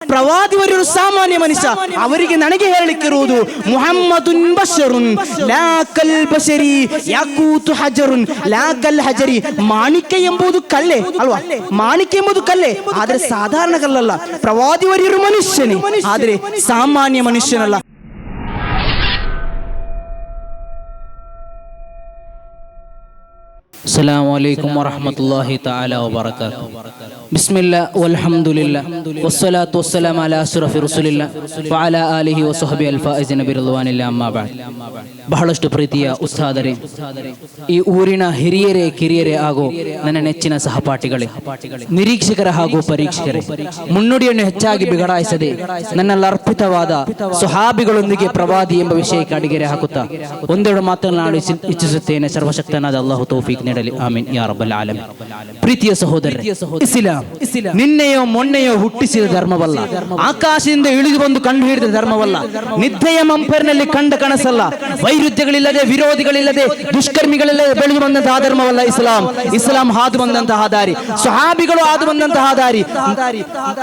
ಪ್ರವಾದಿವರರು ಸಾಮಾನ್ಯ ಮನುಷ್ಯ. ಅವರಿಗೆ ನನಗೆ ಹೇಳಲಿಕ್ಕಿರುವುದು ಮುಹಮ್ಮದುನ್ ಬಶರುನ್ ಲಾ ಕಲ್ ಬಶರಿ ಯಾಕೂತು ಹಜರುನ್ ಲಾ ಕಲ್ ಹಜರಿ. ಮಾಣಿಕ್ಯ ಎಂಬುದು ಕಲ್ಲೆ ಅಲ್ವಾ? ಮಾಣಿಕ್ಯ ಎಂಬುದು ಕಲ್ಲೆ, ಆದ್ರೆ ಸಾಧಾರಣ ಕಲ್ಲಲ್ಲ. ಪ್ರವಾದಿವರರು ಮನುಷ್ಯನೇ, ಆದ್ರೆ ಸಾಮಾನ್ಯ ಮನುಷ್ಯನಲ್ಲ. ಅಸ್ಸಲಾಮು ಅಲೈಕುಂ ವರಹಮತುಲ್ಲಾಹಿ ತಆಲಾ ವಬರಕಾತುಹು. ಬಿಸ್ಮಿಲ್ಲಾ ವಲ್ಹಮ್ದುಲಿಲ್ಲಾ ವಸ್ಸಲಾತು ವಸ್ಸಲಾಮು ಅಲಾ ಅಶ್ರಫಿ ರಸೂಲಿಲ್ಲಾ ವ ಅಲಾ ಆಲಿಹಿ ವ ಸಹಬಿಹಿ ಅಲ್ ಫಾಯಿಜಿನ ಬಿರಿದ್ವಾನಿಲ್ಲಾ ಅಮ್ಮಾ ಬಅದ್. ಬಹಳಷ್ಟು ಪ್ರೀತಿಯ ಉಸ್ತಾದರೇ, ಈ ಊರಿನ ಹಿರಿಯರೇ, ಕಿರಿಯರೇ ಹಾಗೂ ನನ್ನ ನೆಚ್ಚಿನ ಸಹಪಾಠಿಗಳೇ, ನಿರೀಕ್ಷಕರ ಹಾಗೂ ಪರೀಕ್ಷಕರೇ, ಮುನ್ನುಡಿಯನ್ನು ಹೆಚ್ಚಾಗಿ ಬಿಗಡಾಯಿಸದೆ ನನ್ನಲ್ಲಿ ಅರ್ಪಿತವಾದ ಸುಹಾಬಿಗಳೊಂದಿಗೆ ಪ್ರವಾದಿ ಎಂಬ ವಿಷಯಕ್ಕೆ ಅಡಿಗೆರೆ ಹಾಕುತ್ತಾ ಒಂದೆರಡು ಮಾತನಾಡಿ ಇಚ್ಛಿಸುತ್ತೇನೆ. ಸರ್ವಶಕ್ತನಾದ ಅಲ್ಲಾಹು ತೌಫೀಕ್ ನೀಡಲಿ, ಆಮೀನ್ ಯಾ ರಬ್ಬಲ್ ಆಲಮೀನ್. ಪ್ರೀತಿಯ ಸಹೋದರರೇ, ಇಸ್ಲಾಂ ನಿನ್ನೆಯೋ ಮೊನ್ನೆಯೋ ಹುಟ್ಟಿಸಿದ ಧರ್ಮವಲ್ಲ, ಆಕಾಶದಿಂದ ಇಳಿದು ಬಂದು ಕಂಡು ಹಿಡಿದ ಧರ್ಮವಲ್ಲ, ನಿದ್ದೆಯ ಮಂಪರ್ನಲ್ಲಿ ಕಂಡ ಕನಸಲ್ಲ, ವೈರುಧ್ಯಗಳಿಲ್ಲದೆ ವಿರೋಧಿಗಳಿಲ್ಲದೆ ದುಷ್ಕರ್ಮಿಗಳಿಲ್ಲದೆ ಬೆಳೆದು ಬಂದಂತಹ ಧರ್ಮವಲ್ಲ ಇಸ್ಲಾಂ. ಇಸ್ಲಾಂ ಹಾದು ಬಂದಂತಹ ದಾರಿ, ಸ್ವಹಾಬಿಗಳು ಹಾದು ಬಂದಂತಹ ದಾರಿ,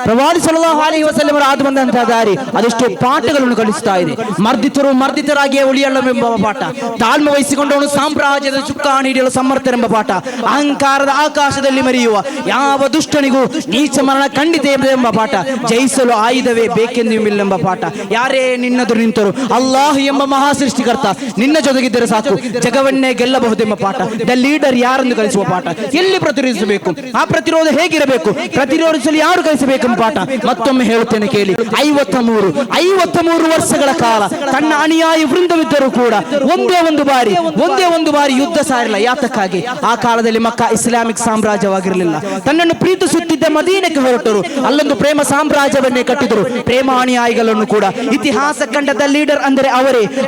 ಪ್ರವಾದಿ ಸಲ್ಲಲ್ಲಾಹು ಅಲೈಹಿ ವಸಲ್ಲಂ ಹಾದು ಬಂದಂತಹ ದಾರಿ. ಅದೆಷ್ಟೋ ಪಾಠಗಳನ್ನು ಕಲಿಸ್ತಾ ಇದೆ. ಮರ್ದಿತರು ಮರ್ದಿತರಾಗಿಯೇ ಉಳಿಯಲೆಂಬ ಪಾಠ, ತಾಳ್ಮೆ ವಹಿಸಿಕೊಂಡವನು ಸಾಮ್ರಾಜ್ಯದ ಚುಕ್ಕಾಣಿ ಹಿಡಿಯಲು ಸಮರ್ಥರೆಂಬ ಪಾಠ, ಅಹಂಕಾರದ ಆಕಾಶದಲ್ಲಿ ಮರೆಯುವ ಯಾವ ದುಷ್ಟನಿಗೂ ನೀಚ ಮರಣ ಖಂಡಿತ ಎಂಬ ಪಾಠ, ಜಯಿಸಲು ಆಯುಧವೇ ಬೇಕೆಂಬ ಪಾಠ. ಯಾರೇ ನಿನ್ನದು ನಿಂತರು ಅಲ್ಲಾಹ್ ಎಂಬ ಮಹಾ ಸೃಷ್ಟಿಕರ್ತ ನಿನ್ನ ಜೊತೆಗಿದ್ದರೆ ಸಾಕು, ಜಗವನ್ನೇ ಗೆಲ್ಲಬಹುದೆಂಬ ಪಾಠ. ದ ಲೀಡರ್ ಯಾರೆಂದು ಕಲಿಸುವ ಪಾಠ, ಎಲ್ಲಿ ಪ್ರತಿರೋಧಿಸಬೇಕು, ಆ ಪ್ರತಿರೋಧ ಹೇಗಿರಬೇಕು, ಪ್ರತಿರೋಧಿಸಲು ಯಾರು ಕಲಿಸಬೇಕೆಂಬ ಪಾಠ. ಮತ್ತೊಮ್ಮೆ ಹೇಳುತ್ತೇನೆ ಕೇಳಿ, 53 ವರ್ಷಗಳ ಕಾಲ ತನ್ನ ಅನುಯಾಯಿ ವೃಂದವಿದ್ದರೂ ಕೂಡ ಒಂದೇ ಒಂದು ಬಾರಿ ಯುದ್ಧ ಸಾರಿಲ್ಲ. ಯಾತಕ್ಕಾಗಿ? ಆ ಕಾಲದಲ್ಲಿ ಮಕ್ಕಾ ಇಸ್ಲಾಮಿಕ್ ಸಾಮ್ರಾಜ್ಯವಾಗಿರಲಿಲ್ಲ. ತನ್ನನ್ನು ಪ್ರೀತಿಸುತ್ತಿದ್ದ ಮದೀನಕ್ಕೆ ಹೊರಟರು, ಅಲ್ಲೊಂದು ಪ್ರೇಮ ಸಾಮ್ರಾಜ್ಯವನ್ನೇ ಕಟ್ಟಿದರು. ಪ್ರೇಮ ಅನುಯಾಯಿಗಳನ್ನು ಕೂಡ ಇತಿಹಾಸ ಕಂಡದ ಲೀಡರ್ ಅಂದರೆ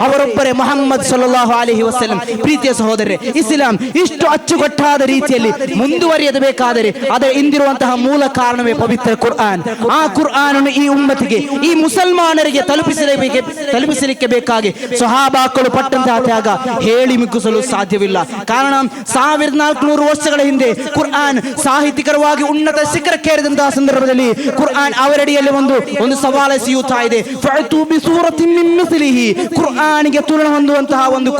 ಅವರೊಬ್ಬರೇ ಮುಹಮ್ಮದ್ ಸಲ್ಲಲ್ಲಾಹು ಅಲೈಹಿ ವಸಲ್ಲಂ. ಪ್ರೀತಿಯ ಸಹೋದರರೇ, ಇಸ್ಲಾಂ ಇಷ್ಟು ಅಚ್ಚುಕಟ್ಟಾದ ರೀತಿಯಲ್ಲಿ ಮುಂದುವರಿಯಬೇಕಾದರೆ ಅದರ ಹಿಂದಿರುವಂತಹ ಮೂಲ ಕಾರಣವೇ ಪವಿತ್ರ ಕುರ್ಆನ್. ಆ ಕುರ್ಆನನ್ನು ಈ ಉಮ್ಮತಿಗೆ, ಈ ಮುಸಲ್ಮಾನರಿಗೆ ತಲುಪಿಸಲಿಕ್ಕೆ ಬೇಕಾಗಿ ಸ್ವಹಾಬಾಗಳು ಪಟ್ಟಂತಹ ತ್ಯಾಗ ಹೇಳಿ ಮುಗಿಸಲು ಸಾಧ್ಯವಿಲ್ಲ. ಕಾರಣ 1400 ವರ್ಷಗಳ ಹಿಂದೆ ಕುರ್ಆನ್ ಸಾಹಿತ್ಯಿಕರವಾಗಿ ಉನ್ನತ ಶಿಖರಕ್ಕೇರಿದಂತಹ ಸಂದರ್ಭದಲ್ಲಿ ಕುರ್ಆನ್ ಅವರಡಿಯಲ್ಲಿ ಒಂದು ಸವಾಲು ಎಸೆಯುತ್ತಾ ಇದೆ. ಕುರ್ಆನಿಗೆ ತುಲನ ಹೊಂದುವಂತಹ ಒಂದು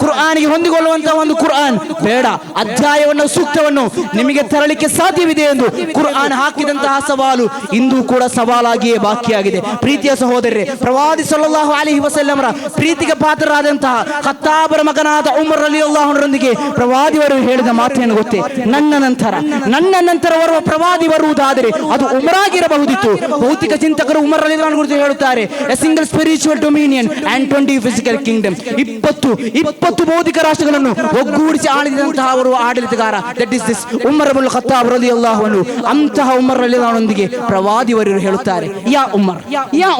ಕುರ್ಆನಿಗೆ ಹೊಂದಿಕೊಳ್ಳುವಂತಹ ಒಂದು ಕುರ್ಆನ್ ಬೇಡ, ಅಧ್ಯಾಯವನ್ನು ಸೂಕ್ತವನ್ನು ನಿಮಗೆ ತರಲಿಕ್ಕೆ ಸಾಧ್ಯವಿದೆ ಎಂದು ಕುರ್ಆನ್ ಹಾಕಿದಂತಹ ಸವಾಲು ಇಂದು ಕೂಡ ಸವಾಲಾಗಿಯೇ ಬಾಕಿಯಾಗಿದೆ. ಪ್ರೀತಿಯ ಸಹೋದರರೇ, ಪ್ರವಾದಿ ಸಲ್ಲಲ್ಲಾಹು ಅಲೈಹಿ ವಸಲ್ಲಮರ ಪ್ರೀತಿಗೆ ಪಾತ್ರರಾದಂತಹ ಖತ್ತಾಬರ ಮಗನಾದ ಉಮರ್ ರಲಿಯಲ್ಲಾಹು ಅನ್ಹುರೊಂದಿಗೆ ಪ್ರವಾದಿವರು ಹೇಳಿದ ಮಾತೇನು ಗೊತ್ತೇ? ನನ್ನ ನಂತರ ಬರುವ ಪ್ರವಾದಿ ಬರುವುದಾದರೆ ಅದು ಉಮರಾಗಿರಬಹುದಿತ್ತು. ಭೌತಿಕ ಚಿಂತಕರು ಉಮರ್ ರಲಿಯಲ್ಲಾಹು ಅನ್ಹು ಕುರಿತು ಹೇಳುತ್ತಾರೆ, a single spiritual dominion and 20 physical kingdom. 20 ಭೌತಿಕ ರಾಷ್ಟ್ರಗಳನ್ನು ಒಗ್ಗೂಡಿಸಿ ಆಳಿದಂತಹ ಅವರು ಆಡಳಿತಗಾರ. That is this Umar ibnul Khattab ರಲಿಯಲ್ಲಾಹು ಅನ್ಹು. ಅಂತಹ ಉಮರ್ ರಲಿಯಲ್ಲಾಹು ಅನ್ಹುರೊಂದಿಗೆ ಪ್ರವಾದಿವರು ಹೇಳುತ್ತಾರೆ, ಯಾ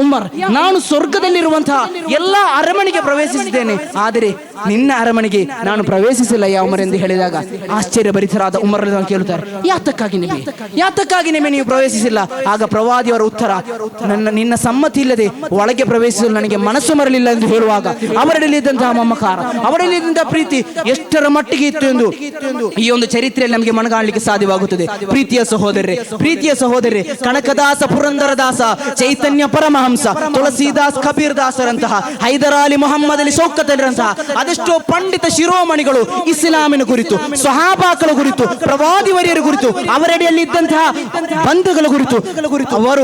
ಉಮರ್, ನಾನು ಸ್ವರ್ಗದಲ್ಲಿರುವಂತಹ ಎಲ್ಲಾ ಅರಮನೆಗೆ ಪ್ರವೇಶಿಸಿದ್ದೇನೆ, ಆದರೆ ನಿನ್ನ ಅರಮನೆಗೆ ನಾನು ಪ್ರವೇಶಿಸಿಲ್ಲ ಯಾ ಉಮರ್ ಎಂದು ಹೇಳಿದಾಗ ಆಶ್ಚರ್ಯಭರಿತರಾದ ಉಮರ್ ರಲಿಯಲ್ಲಾಹು ಕೇಳುತ್ತಾರೆ, ಯಾತಕ್ಕಾಗಿ ನಿಮಗೆ ನೀವು ಪ್ರವೇಶಿಸಿಲ್ಲ? ಆಗ ಪ್ರವಾದಿಯವರ ಉತ್ತರ, ನಿನ್ನ ಸಮ್ಮತಿ ಇಲ್ಲದೆ ಒಳಗೆ ಪ್ರವೇಶಿಸಲು ನನಗೆ ಮನಸ್ಸು ಬರಲಿಲ್ಲ ಎಂದು ಹೇಳುವಾಗ ಅವರಲ್ಲಿದ್ದಂತಹ ಮಮಕಾರ, ಅವರಲ್ಲಿದ್ದಂತಹ ಪ್ರೀತಿ ಎಷ್ಟರ ಮಟ್ಟಿಗೆ ಇತ್ತು ಎಂದು ಈ ಒಂದು ಚರಿತ್ರೆಯಲ್ಲಿ ನಮಗೆ ಮನಗಾಣಲಿಕ್ಕೆ ಸಾಧ್ಯವಾಗುತ್ತದೆ. ಪ್ರೀತಿಯ ಸಹೋದರರೇ, ಕನಕದಾಸ, ಪುರಂದರದಾಸ, ಚೈತನ್ಯ ಪರಮಹಂಸ, ತುಳಸಿದಾಸ್, ಕಬೀರ್ ದಾಸರಂತಹ, ಹೈದರ್ ಅಲಿ, ಮೊಹಮ್ಮದ್ ಅಲಿ, ಶೌಕತರಂತಹ ಅದೆಷ್ಟೋ ಪಂಡಿತ ಶಿರೋಮಣಿಗಳು ಇಸ್ಲಾಮಿನ ಕುರಿತು, ಸ್ವಹಾಬಾಗಳ ಕುರಿತು, ಪ್ರವಾದಿವರಿಯರ ಕುರಿತು, ಅವರಡಿಯಲ್ಲಿ ಇದ್ದಂತಹ ಬಂಧುಗಳ ಕುರಿತು ಅವರು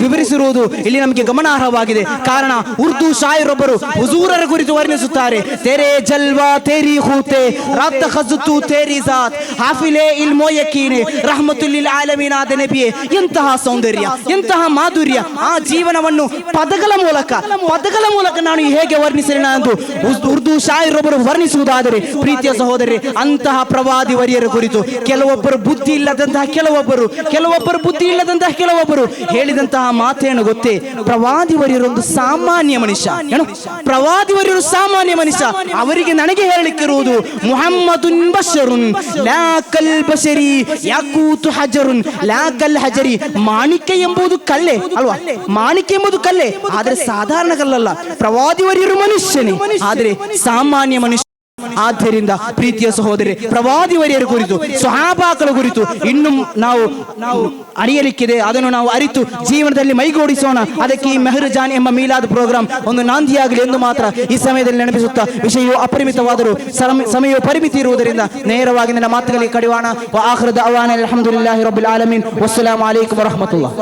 ವಿವರಿಸಿರುವುದು ಇಲ್ಲಿ ನಮಗೆ ಗಮನಾರ್ಹವಾಗಿದೆ. ಕಾರಣ ಉರ್ದು ಶಾಯರೊಬ್ಬರು ಹುಜೂರರ ಕುರಿತು ವರ್ಣಿಸುತ್ತಾರೆ, ತೆರೆ ಜಲ್ವಾ ತೇರಿ ಹೂತೆ ರಾತ್ ಖಜತು ತೇರಿ ಜಾತ್ ಹಾಫಿಲೆ ಇಲ್ ಮೋಯಕೀನೆ ರಹಮತುಲ್ಲಿಲ್ ಆಲಮೀನ್ ಆದ ನಬಿಯೇ. ಎಂತಹ ಸೌಂದರ್ಯ, ಎಂತಹ ಮಾಧುರ್ಯ! ಆ ಜೀವನವನ್ನು ಪದಗಳ ಮೂಲಕ ನಾನು ಹೇಗೆ ವರ್ಣಿಸೋಣ ಎಂದು ಉರ್ದು ಶಾಯರೊಬ್ಬರು ವರ್ಣಿಸುವುದಾದರೆ, ಪ್ರೀತಿಯ ಸಹೋದರರೇ, ಅಂತಹ ಪ್ರವಾದಿ ವರಿಯರ ಕುರಿತು ಕೆಲವೊಬ್ಬರು ಬುದ್ಧಿ ಇಲ್ಲದಂತಹ ಕೆಲವೊಬ್ಬರು ಹೇಳಿದಂತಹ ಮಾತೇನು ಗೊತ್ತೇ? ಪ್ರವಾದಿವರಿಯರೊಂದು ಸಾಮಾನ್ಯ ಮನುಷ್ಯ. ಪ್ರವಾದಿವರಿಯರು ಸಾಮಾನ್ಯ ಮನುಷ್ಯ. ಅವರಿಗೆ ನನಗೆ ಹೇಳಲಿಕ್ಕಿರುವುದು ಮುಹಮ್ಮದುನ್ ಬಶರುನ್ ಲಾ ಕಲ್ ಬಶರಿ ಯಾಕೂತು ಹಜರುನ್ ಲಾ ಕಲ್ ಹಜರಿ. ಮಾಣಿಕ್ಯ ಎಂಬುದು ಕಲ್ಲೆ ಅಲ್ವಾ? ಮಾಣಿಕ್ಯ ಎಂಬುದು ಕಲ್ಲೆ, ಆದ್ರೆ ಸಾಧಾರಣ ಕಲ್ಲಲ್ಲ. ಪ್ರವಾದಿವರಿಯರು ಮನುಷ್ಯನೇ, ಆದ್ರೆ ಸಾಮಾನ್ಯ ಮನುಷ್ಯ. ಆದ್ದರಿಂದ ಪ್ರೀತಿಯ ಸಹೋದರಿ, ಪ್ರವಾದಿವರಿಯರ ಕುರಿತು, ಸ್ವಹಾಬಾಗಳ ಕುರಿತು ಇನ್ನೂ ನಾವು ಅರಿಯಲಿಕ್ಕಿದೆ. ಅದನ್ನು ನಾವು ಅರಿತು ಜೀವನದಲ್ಲಿ ಮೈಗೂಡಿಸೋಣ. ಅದಕ್ಕೆ ಈ ಮೆಹರ್ ಜಾನ್ ಎಂಬ ಮೀಲಾದ್ ಪ್ರೋಗ್ರಾಂ ಒಂದು ನಾಂದಿಯಾಗಲಿ ಎಂದು ಮಾತ್ರ ಈ ಸಮಯದಲ್ಲಿ ನೆನಪಿಸುತ್ತಾ, ವಿಷಯವು ಅಪರಿಮಿತವಾದರೂ ಸಮಯವು ಪರಿಮಿತಿ ಇರುವುದರಿಂದ ನೇರವಾಗಿ ನನ್ನ ಮಾತುಗಳಿಗೆ ಕಡಿವಾಣ. ವ ಆಖಿರು ದಅವಾನಾ ಅಲ್ಹಮ್ದುಲಿಲ್ಲಾಹಿ ರಬ್ಬಿಲ್ ಆಲಮೀನ್. ವಸ್ಸಲಾಮು ಅಲೈಕುಂ ವರಹಮತುಲ್ಲಾಹ್.